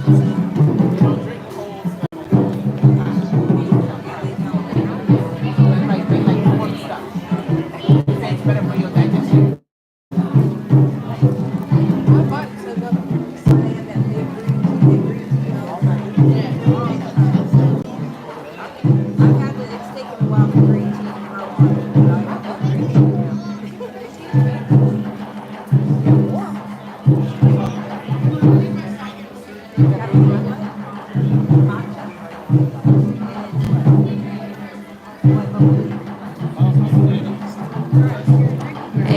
Hey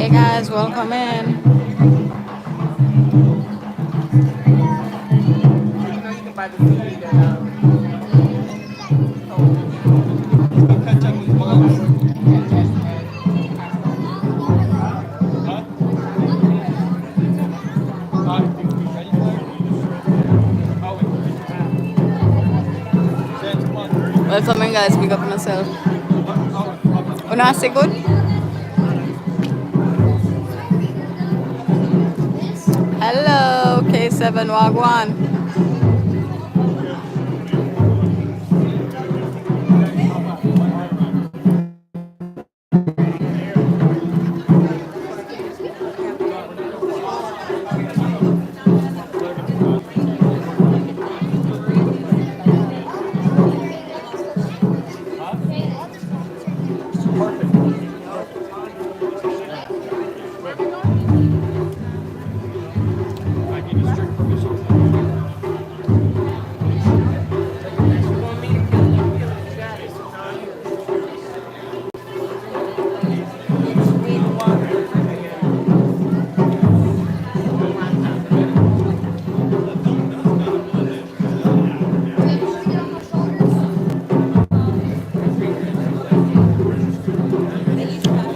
guys, welcome in. Welcome in guys, big up myself. Una say good? Hello, K7 Wagwan.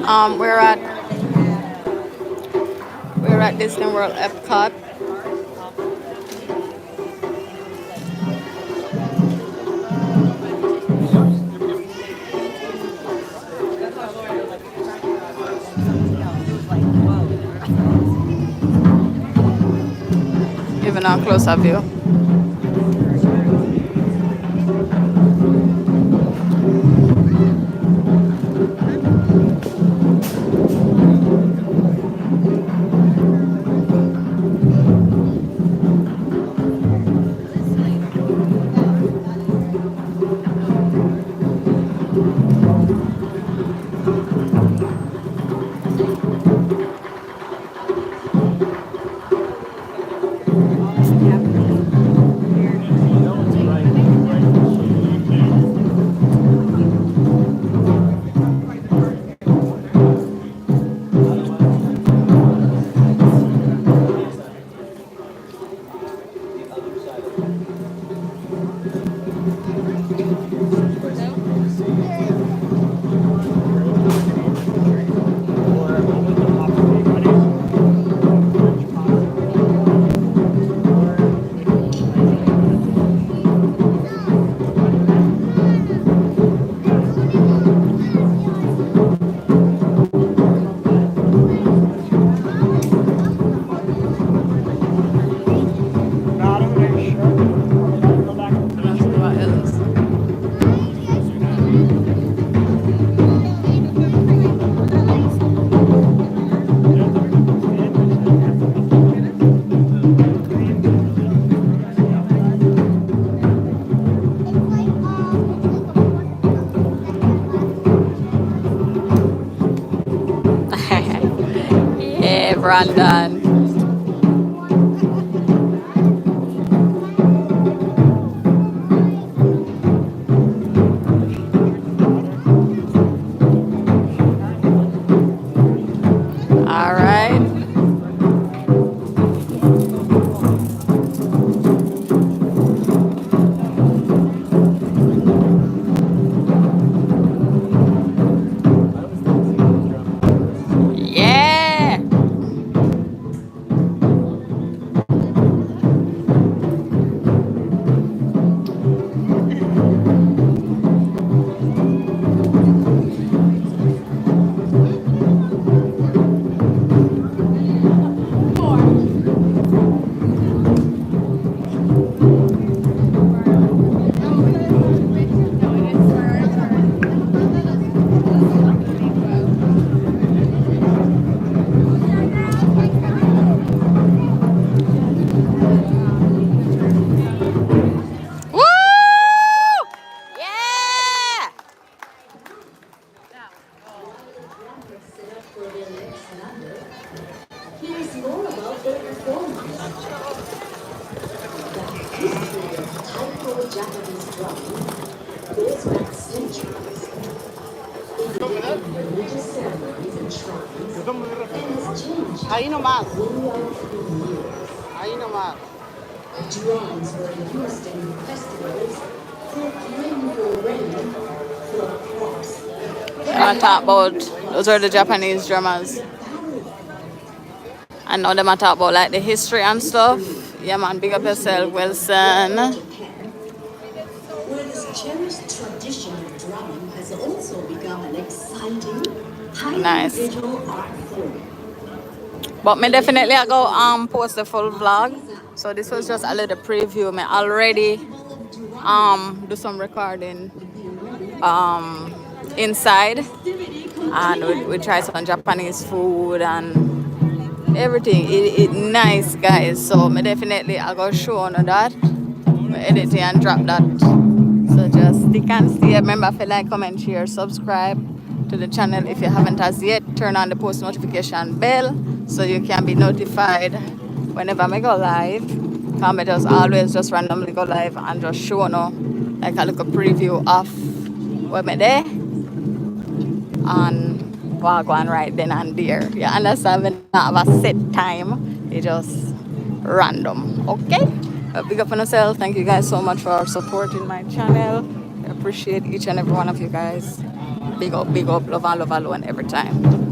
Um, we're at we're at Disney World Epcot. Giving a close-up view. Yeah, Brandon. All right. Yeah. Ahí nomás. Ahí nomás. Drums were used in festivals for rainbow rain for crops. I'm gonna talk about those are the Japanese drummers. I know them I talk about like the history and stuff. Yeah man, big up yourself, Wilson. Where this cherished tradition of drumming has also become an exciting, highly Nice. visual art form. But me definitely I go post the full vlog. So this was just a little preview. Me already do some recording inside, and we try some Japanese food and everything. It nice guys. So me definitely I go show on that. Me edit it and drop that. So just stick and stay. Remember if you like, comment, share, subscribe to the channel if you haven't as yet. Turn on the post notification bell so you can be notified whenever I go live. Come just always just randomly go live and just show no like a little preview of where me there and walk on right then and there. You understand? We not have a set time. It just random. Okay? Big up on yourself. Thank you guys so much for supporting my channel. I appreciate each and every one of you guys. Big up, love and love alone every time.